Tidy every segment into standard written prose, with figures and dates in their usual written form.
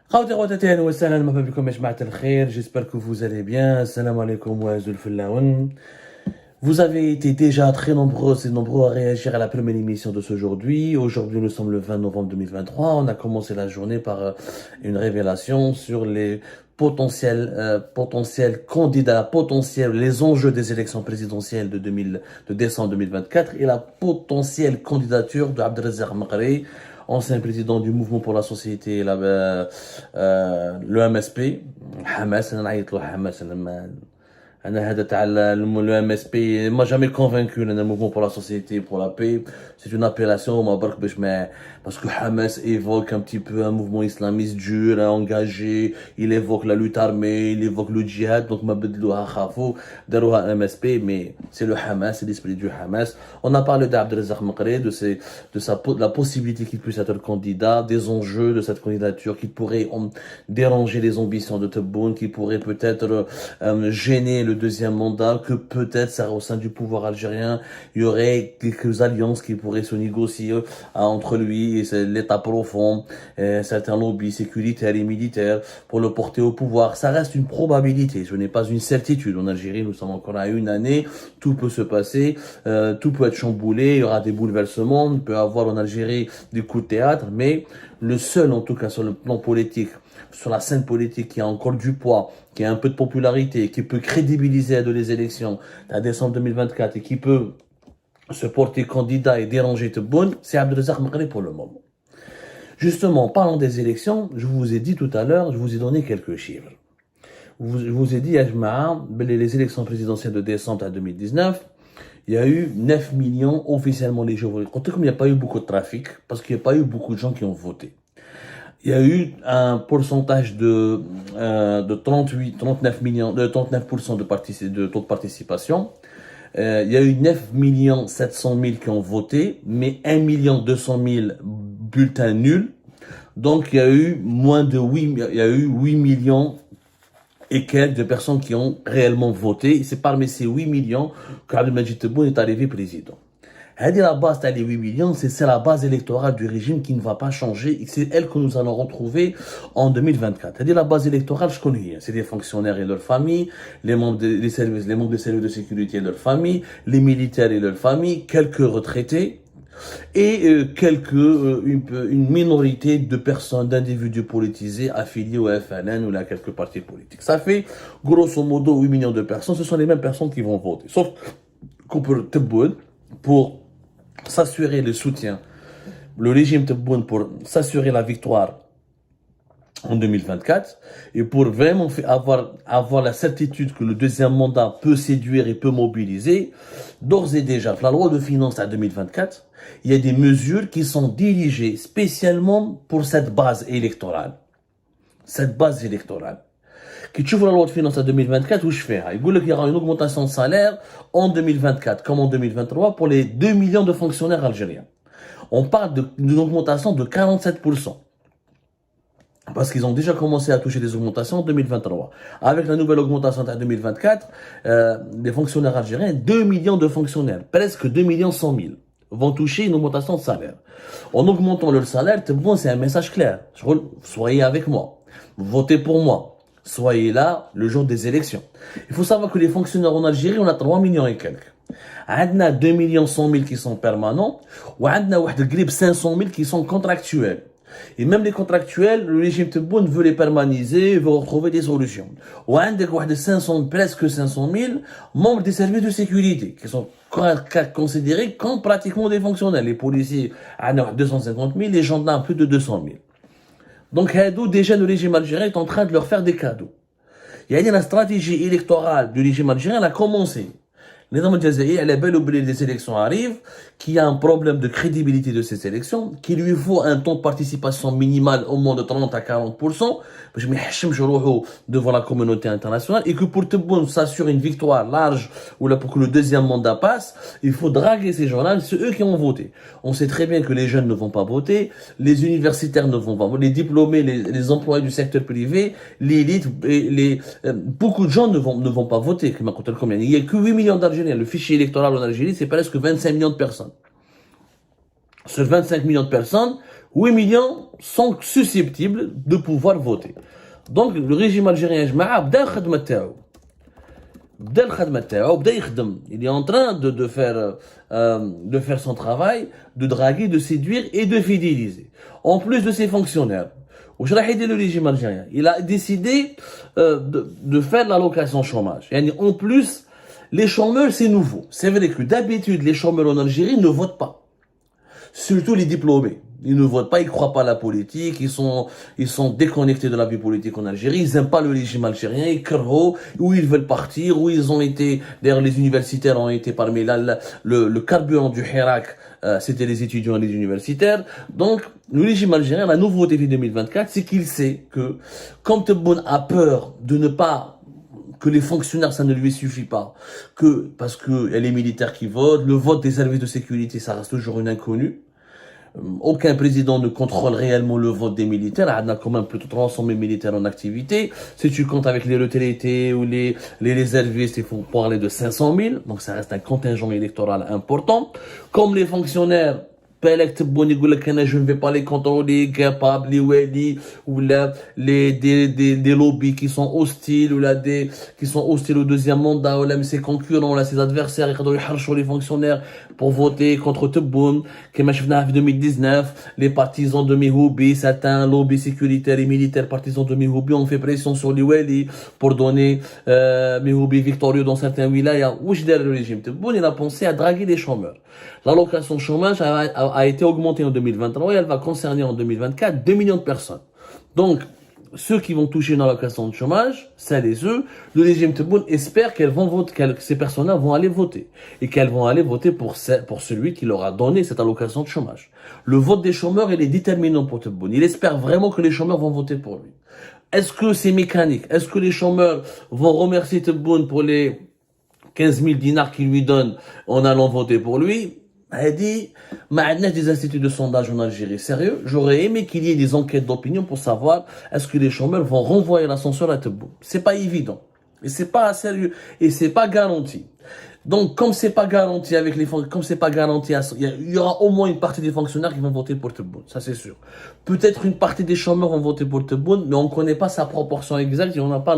خوتي خواتاتي اهلا وسهلا مرحبا بكم يا جماعة الخير, j'espère que vous allez bien. Salam alaikum wa zulfullaoun. Vous avez été déjà très nombreux et nombreux à réagir à la première émission de ce aujourd'hui. Aujourd'hui, nous sommes le 20 novembre 2023. On a commencé la journée par une révélation sur les potentiels candidats, les enjeux des élections présidentielles de décembre 2024 et la potentielle candidature de Abdelrazak Maqri, ancien président du Mouvement pour la Société, le MSP. Hamas, le MSP m'a jamais convaincu, le Mouvement pour la Société, pour la paix. C'est une appellation, parce que Hamas évoque un petit peu un mouvement islamiste dur, engagé, il évoque la lutte armée, il évoque le djihad, donc darouha MSP, mais c'est le Hamas, c'est l'esprit du Hamas. On a parlé d'Abdelrazak Maqri, de la possibilité qu'il puisse être candidat, des enjeux de cette candidature qui pourrait déranger les ambitions de Tebboune, qui pourrait peut-être gêner le deuxième mandat, que peut-être au sein du pouvoir algérien, il y aurait quelques alliances qui pourraient se négocier entre lui et l'État profond, certains lobbies sécuritaires et militaires pour le porter au pouvoir. Ça reste une probabilité, ce n'est pas une certitude. En Algérie, nous sommes encore à une année, tout peut se passer, tout peut être chamboulé, il y aura des bouleversements, on peut avoir en Algérie des coups de théâtre, mais le seul, en tout cas sur le plan politique, sur la scène politique, qui a encore du poids, qui a un peu de popularité, qui peut crédibiliser les élections à décembre 2024 et qui peut se porter candidat et déranger Tebboune, c'est Abdelrazak Maqri pour le moment. Justement, parlant des élections, je vous ai dit tout à l'heure, je vous ai donné quelques chiffres. Je vous ai dit, les élections présidentielles de décembre à 2019, il y a eu 9 millions officiellement les jours. Comptez comme il n'y a pas eu beaucoup de trafic, parce qu'il n'y a pas eu beaucoup de gens qui ont voté. Il y a eu un pourcentage de 39 millions, de 39% de taux de participation. Il y a eu 9 700 000 qui ont voté, mais 1 200 000 bulletins nuls. Donc il y a eu il y a eu 8 millions et quelques de personnes qui ont réellement voté. C'est parmi ces 8 millions qu'Abdelmadjid Tebboune est arrivé président. La base des 8 millions, c'est la base électorale du régime qui ne va pas changer et c'est elle que nous allons retrouver en 2024. La base électorale, je connais, c'est des fonctionnaires et leurs familles, les membres des services de sécurité et leurs familles, les militaires et leurs familles, quelques retraités et une minorité de personnes, d'individus politisés affiliés au FLN ou à quelques partis politiques. Ça fait grosso modo 8 millions de personnes, ce sont les mêmes personnes qui vont voter. Sauf qu'on peut Tebboune, pour s'assurer le soutien, le régime Tebboune pour s'assurer la victoire en 2024 et pour vraiment avoir la certitude que le deuxième mandat peut séduire et peut mobiliser, d'ores et déjà, la loi de finances à 2024, il y a des mesures qui sont dirigées spécialement pour cette base électorale. Cette base électorale. Qui tu vois la loi de finances à 2024, où je fais, il y aura une augmentation de salaire en 2024, comme en 2023, pour les 2 millions de fonctionnaires algériens. On parle d'une augmentation de 47%. Parce qu'ils ont déjà commencé à toucher des augmentations en 2023. Avec la nouvelle augmentation en 2024, les fonctionnaires algériens, 2 millions de fonctionnaires, presque 2 millions 100 000, vont toucher une augmentation de salaire. En augmentant leur salaire, c'est un message clair. Soyez avec moi. Votez pour moi. Soyez là le jour des élections. Il faut savoir que les fonctionnaires en Algérie, on a 3 millions et quelques. On a 2 millions 100 000 qui sont permanents, ou on a 500 000 qui sont contractuels. Et même les contractuels, le régime Tebboune veut les permaniser, veut retrouver des solutions. Ou on a presque 500 000 membres des services de sécurité, qui sont considérés comme pratiquement des fonctionnaires. Les policiers, on a 250 000, les gendarmes, plus de 200 000. Donc, déjà, le régime algérien est en train de leur faire des cadeaux. Il y a la stratégie électorale du régime algérien, elle a commencé. Les hommes algériens, elle est belle oubliée, les élections arrivent, qu'il y a un problème de crédibilité de ces élections, qu'il lui faut un taux de participation minimal au moins de 30 à 40%, je devant la communauté internationale, et que pour Tebboune s'assure une victoire large, ou là pour que le deuxième mandat passe, il faut draguer ces gens-là, c'est eux qui ont voté. On sait très bien que les jeunes ne vont pas voter, les universitaires ne vont pas voter, les diplômés, les employés du secteur privé, l'élite, beaucoup de gens ne vont pas voter. Il n'y a que 8 millions d'Algériens. Le fichier électoral en Algérie, c'est presque 25 millions de personnes. Sur 25 millions de personnes, 8 millions sont susceptibles de pouvoir voter. Donc le régime algérien جماعة بدا الخدمة تاعو. Il est en train de faire son travail, de draguer, de séduire et de fidéliser. En plus de ses fonctionnaires. Le régime algérien, il a décidé de faire l'allocation chômage. Et en plus, les chômeurs, c'est nouveau. C'est vrai que d'habitude, les chômeurs en Algérie ne votent pas. Surtout les diplômés. Ils ne votent pas, ils croient pas à la politique, ils sont déconnectés de la vie politique en Algérie, ils aiment pas le régime algérien, ils crient, où ils veulent partir, où ils ont été, d'ailleurs les universitaires ont été parmi le carburant du Hirak, c'était les étudiants et les universitaires. Donc, le régime algérien, la nouveauté de 2024, c'est qu'il sait que, comme Tebboune a peur de ne pas que les fonctionnaires, ça ne lui suffit pas, parce que y a les militaires qui votent, le vote des services de sécurité, ça reste toujours une inconnue. Aucun président ne contrôle réellement le vote des militaires. On a quand même plus de 300 000 militaires en activité. Si tu comptes avec les retraités ou les réservistes, il faut parler de 500 000. Donc ça reste un contingent électoral important. Comme les fonctionnaires, je ne vais pas les contrôler, capables, les wali, ou là, des lobbies qui sont hostiles, ou là, qui sont hostiles au deuxième mandat, ou là, ses concurrents, là, ses adversaires, ils les fonctionnaires pour voter contre Tebboune, comme en 2019, les partisans de Mihoubi, certains lobbies sécuritaires et militaires partisans de Mihoubi ont fait pression sur les wali pour donner, Mihoubi victorieux dans certains wilayas. Où est le régime Tebboune, il a pensé à draguer les chômeurs. L'allocation chômage a été augmentée en 2023 et elle va concerner en 2024 2 millions de personnes. Donc, ceux qui vont toucher une allocation de chômage, celles et ceux, le régime Tebboune espère que ces personnes-là vont aller voter. Et qu'elles vont aller voter pour celui qui leur a donné cette allocation de chômage. Le vote des chômeurs, il est déterminant pour Tebboune. Il espère vraiment que les chômeurs vont voter pour lui. Est-ce que c'est mécanique? Est-ce que les chômeurs vont remercier Tebboune pour les 15 000 dinars qu'il lui donne en allant voter pour lui? A dit, des instituts de sondage en Algérie sérieux, j'aurais aimé qu'il y ait des enquêtes d'opinion pour savoir est-ce que les chômeurs vont renvoyer l'ascenseur à Tebboune. C'est pas évident. Et c'est pas sérieux. Et c'est pas garanti. Donc, comme c'est pas garanti comme c'est pas garanti, il y aura au moins une partie des fonctionnaires qui vont voter pour Tebboune. Ça, c'est sûr. Peut-être une partie des chômeurs vont voter pour Tebboune, mais on connaît pas sa proportion exacte et on n'a pas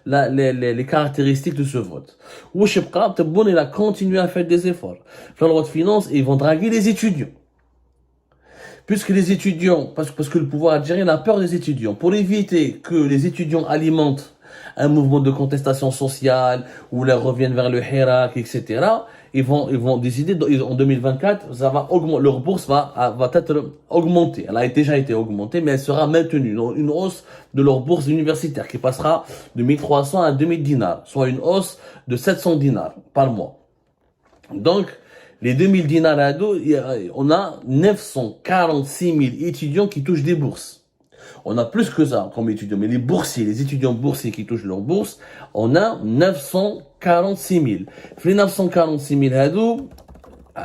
les caractéristiques de ce vote. Ou Tebboune, il a continué à faire des efforts. Dans la loi de finances, ils vont draguer les étudiants. Puisque les étudiants, parce que le pouvoir algérien a peur des étudiants, pour éviter que les étudiants alimentent un mouvement de contestation sociale, où ils reviennent vers le Hirak, etc. Ils vont décider, en 2024, leur bourse va être augmentée. Elle a déjà été augmentée, mais elle sera maintenue. Une hausse de leur bourse universitaire qui passera de 1300 à 2000 dinars, soit une hausse de 700 dinars par mois. Donc, les 2000 dinars on a 946 000 étudiants qui touchent des bourses. On a plus que ça comme étudiants, mais les étudiants boursiers qui touchent leur bourse, on a 946 000. Les 946 000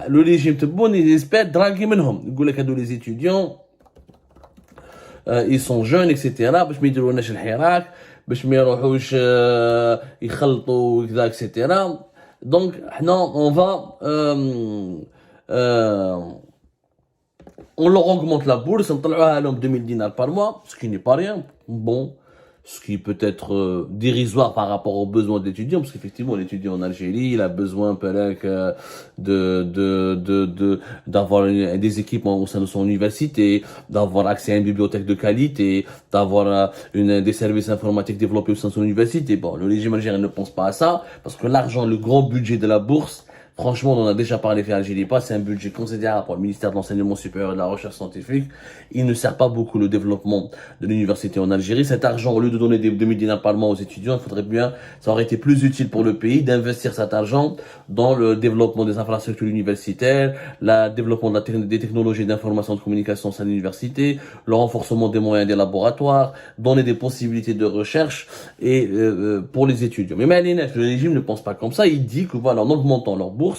le régime Tebboune, il espère draguer منهم. يقول لك les étudiants, ils sont jeunes, etc. باش ما يديروناش الحراك, باش ما يروحوش يخلطوا كذا, etc. Donc, on va on leur augmente la bourse, on t'enlève 2000 dinars par mois, ce qui n'est pas rien. Bon, ce qui peut être dérisoire par rapport aux besoins d'étudiants, parce qu'effectivement, l'étudiant en Algérie, il a besoin peut-être d'avoir des équipements au sein de son université, d'avoir accès à une bibliothèque de qualité, d'avoir des services informatiques développés au sein de son université. Bon, le régime algérien ne pense pas à ça, parce que l'argent, le grand budget de la bourse, franchement, on en a déjà parlé fait Algérie pas, c'est un budget considérable pour le ministère de l'Enseignement supérieur et de la Recherche scientifique. Il ne sert pas beaucoup le développement de l'université en Algérie. Cet argent, au lieu de donner des 2000 dinars par mois aux étudiants, il faudrait bien, ça aurait été plus utile pour le pays d'investir cet argent dans le développement des infrastructures universitaires, le développement des technologies d'information et de communication au sein de l'université, le renforcement des moyens des laboratoires, donner des possibilités de recherche et pour les étudiants. Mais le régime ne pense pas comme ça. Il dit que voilà, en augmentant leur bourse,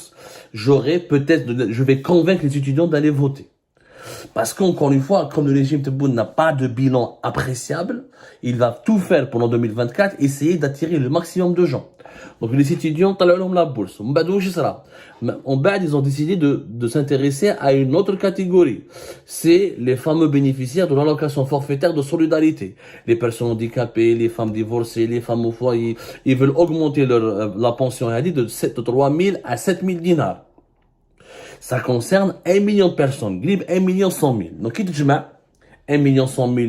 je vais convaincre les étudiants d'aller voter. Parce qu'encore une fois, comme le régime Tebboune n'a pas de bilan appréciable, il va tout faire pendant 2024, essayer d'attirer le maximum de gens. Donc les étudiants, طلعوا la bourse. En bas, ils ont décidé de s'intéresser à une autre catégorie. C'est les fameux bénéficiaires de l'allocation forfaitaire de solidarité. Les personnes handicapées, les femmes divorcées, les femmes au foyer. Ils veulent augmenter la pension de 3 000 à 7 000 dinars. Ça concerne 1 million de personnes. 1 million 100 000. Donc, qui te 1 million 100 000,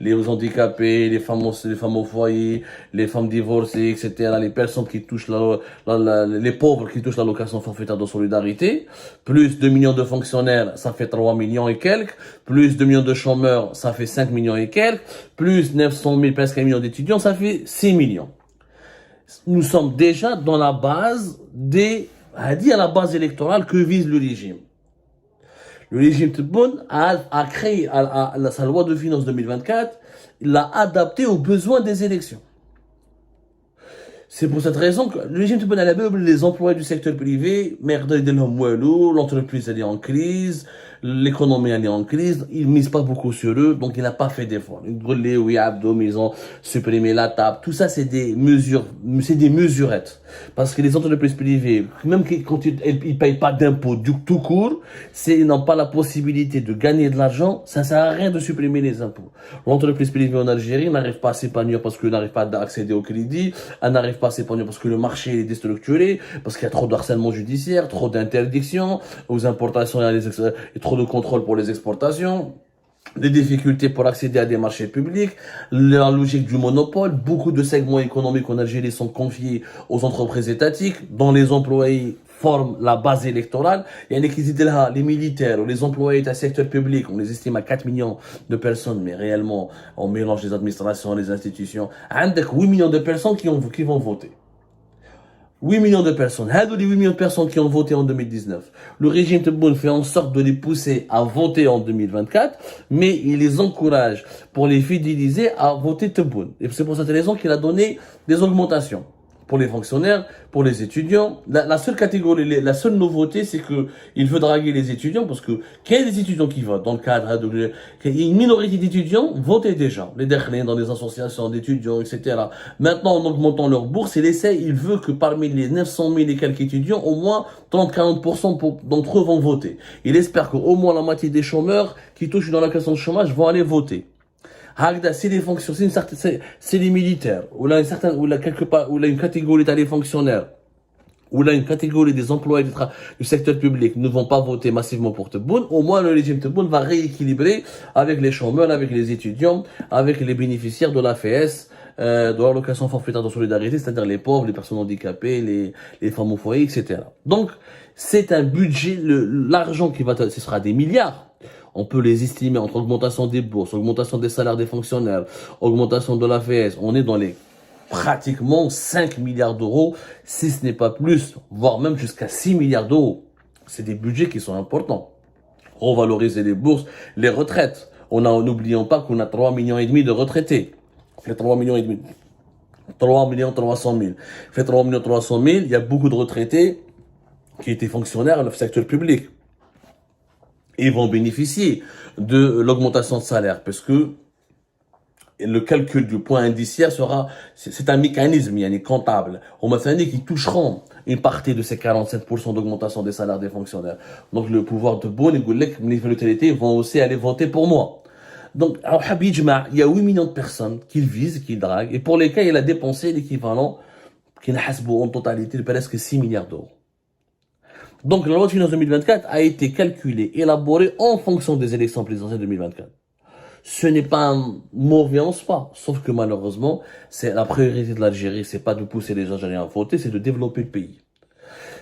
les handicapés, les femmes au foyer, les femmes divorcées, etc., les personnes qui touchent les pauvres qui touchent l'allocation forfaitaire de solidarité, plus 2 millions de fonctionnaires, ça fait 3 millions et quelques, plus 2 millions de chômeurs, ça fait 5 millions et quelques, plus 900 000, presque 1 million d'étudiants, ça fait 6 millions. Nous sommes déjà dans la base à la base électorale que vise le régime. Le régime Tebboune a créé sa loi de finances 2024, il l'a adapté aux besoins des élections. C'est pour cette raison que le régime Tebboune a les employés du secteur privé, l'entreprise elle est en crise, l'économie elle est en crise, ils misent pas beaucoup sur eux, donc il n'a pas fait d'efforts. Ils ont supprimé la table, tout ça c'est des mesures, c'est des mesurettes. Parce que les entreprises privées, même quand ils payent pas d'impôts tout court, ils n'ont pas la possibilité de gagner de l'argent, ça sert à rien de supprimer les impôts. L'entreprise privée en Algérie n'arrive pas à s'épanouir parce qu'elle n'arrive pas à accéder au crédit, elle n'arrive pas à s'épanouir parce que le marché est déstructuré, parce qu'il y a trop de harcèlement judiciaire, trop d'interdictions, aux importations, il y a trop de contrôle pour les exportations, des difficultés pour accéder à des marchés publics, la logique du monopole, beaucoup de segments économiques en Algérie sont confiés aux entreprises étatiques, dont les employés forment la base électorale. Il y a les militaires ou les employés du secteur public, on les estime à 4 millions de personnes, mais réellement, on mélange les administrations, les institutions. Avec 8 millions de personnes qui vont voter. 8 millions de personnes. Les 8 millions de personnes qui ont voté en 2019. Le régime Tebboune fait en sorte de les pousser à voter en 2024, mais il les encourage pour les fidéliser à voter Tebboune. Et c'est pour cette raison qu'il a donné des augmentations. Pour les fonctionnaires, pour les étudiants. La seule catégorie, la seule nouveauté, c'est que il veut draguer les étudiants parce que qu'il y a des étudiants qui votent dans le cadre de, une minorité d'étudiants votaient déjà. Les derniers dans les associations d'étudiants, etc. Maintenant, en augmentant leur bourse, il veut que parmi les 900 000 et quelques étudiants, au moins 30-40% d'entre eux vont voter. Il espère qu'au moins la moitié des chômeurs qui touchent dans la question de chômage vont aller voter. C'est les fonctions, c'est les militaires, ou là quelque part, ou là une catégorie des fonctionnaires, ou là une catégorie des employés du secteur public ne vont pas voter massivement pour Tebboune. Au moins le régime Tebboune va rééquilibrer avec les chômeurs, avec les étudiants, avec les bénéficiaires de l'AFS, de l'allocation forfaitaire de solidarité, c'est-à-dire les pauvres, les personnes handicapées, les femmes au foyer, etc. Donc c'est un budget, l'argent ce sera des milliards. On peut les estimer entre augmentation des bourses, augmentation des salaires des fonctionnaires, augmentation de l'AFS. On est dans les pratiquement 5 milliards d'euros, si ce n'est pas plus, voire même jusqu'à 6 milliards d'euros. C'est des budgets qui sont importants. Revaloriser les bourses, les retraites. N'oublions pas qu'on a 3 millions et demi de retraités. Les 3 millions et demi. 3 millions 300 000. Fait 3 millions 300 000, il y a beaucoup de retraités qui étaient fonctionnaires dans le secteur public. Ils vont bénéficier de l'augmentation de salaire parce que le calcul du point indiciaire c'est un mécanisme, comptable. On m'a fait qui toucheront une partie de ces 47% d'augmentation des salaires des fonctionnaires. Donc le pouvoir de Tebboune, les vont aussi aller voter pour moi. Donc, il y a 8 millions de personnes qu'il vise, qu'il drague, et pour lesquelles il a dépensé l'équivalent, qu'il a en totalité de presque 6 milliards d'euros. Donc, la loi de finances 2024 a été calculée, élaborée en fonction des élections présidentielles 2024. Ce n'est pas un mauvais en soi, sauf que malheureusement, c'est la priorité de l'Algérie, c'est pas de pousser les Algériens à voter, c'est de développer le pays.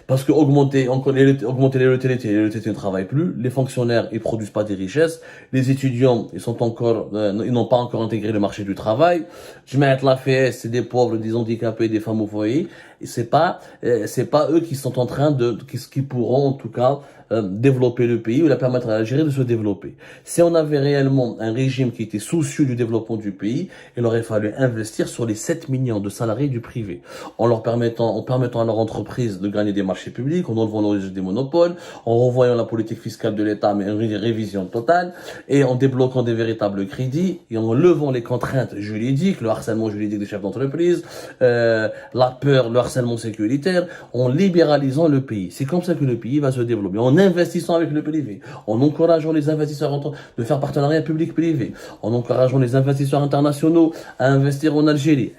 Parce que augmenter les retraités ne travaillent plus, les fonctionnaires, ils produisent pas des richesses, les étudiants, ils n'ont pas encore intégré le marché du travail, je mets l'AFS, c'est des pauvres, des handicapés, des femmes au foyer, C'est pas eux qui sont en train qui pourront en tout cas développer le pays ou la permettre à l'Algérie de se développer. Si on avait réellement un régime qui était soucieux du développement du pays, il aurait fallu investir sur les 7 millions de salariés du privé, en permettant à leur entreprise de gagner des marchés publics, en enlevant l'origine des monopoles, en revoyant la politique fiscale de l'État, mais une révision totale, et en débloquant des véritables crédits, et en levant les contraintes juridiques, le harcèlement juridique des chefs d'entreprise, la peur, le harcèlement sécuritaire, en libéralisant le pays. C'est comme ça que le pays va se développer. En investissant avec le privé, en encourageant les investisseurs de faire partenariat public-privé, en encourageant les investisseurs internationaux à investir en Algérie.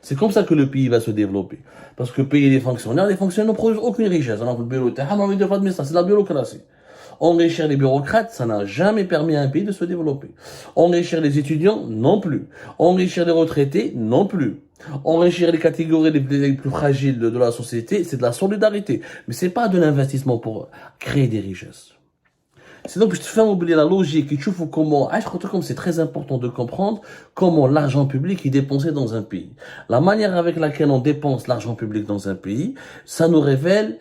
C'est comme ça que le pays va se développer. Parce que payer les fonctionnaires ne produisent aucune richesse. C'est la bureaucratie. Enrichir les bureaucrates, ça n'a jamais permis à un pays de se développer. Enrichir les étudiants, non plus. Enrichir les retraités, non plus. Enrichir les catégories les plus fragiles de la société, c'est de la solidarité. Mais c'est pas de l'investissement pour créer des richesses. C'est donc que je te fais oublier la logique et tu vois comment, comme c'est très important de comprendre comment l'argent public est dépensé dans un pays. La manière avec laquelle on dépense l'argent public dans un pays, ça nous révèle,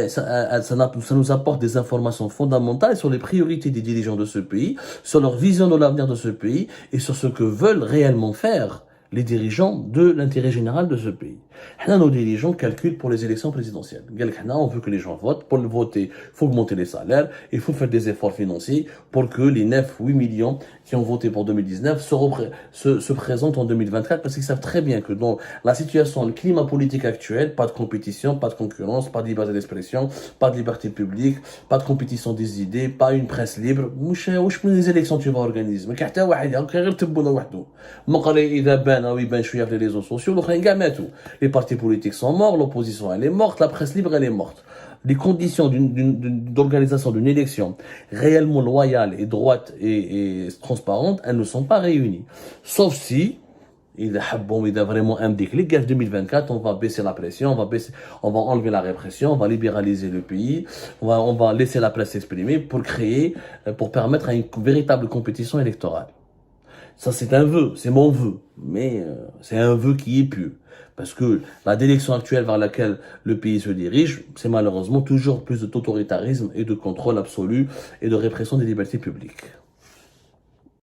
ça nous apporte des informations fondamentales sur les priorités des dirigeants de ce pays, sur leur vision de l'avenir de ce pays et sur ce que veulent réellement faire les dirigeants de l'intérêt général de ce pays. Nos dirigeants calculent pour les élections présidentielles. On veut que les gens votent. Pour le voter, il faut augmenter les salaires, il faut faire des efforts financiers pour que les 9-8 millions qui ont voté pour 2019 se présentent en 2024 parce qu'ils savent très bien que dans la situation, le climat politique actuel, pas de compétition, pas de concurrence, pas de liberté d'expression, pas de liberté publique, pas de compétition des idées, pas une presse libre. Les élections tu vas organiser. Mais les réseaux sociaux, les partis politiques sont morts, l'opposition elle est morte, la presse libre elle est morte. Les conditions d'organisation d'une élection réellement loyale et droite et transparente, elles ne sont pas réunies. Sauf si il a vraiment un déclic. 2024, on va baisser la pression, on va enlever la répression, on va libéraliser le pays, on va laisser la presse s'exprimer pour permettre à une véritable compétition électorale. Ça, c'est un vœu, c'est mon vœu. Mais c'est un vœu qui est pieux. Parce que la direction actuelle vers laquelle le pays se dirige, c'est malheureusement toujours plus d'autoritarisme et de contrôle absolu et de répression des libertés publiques.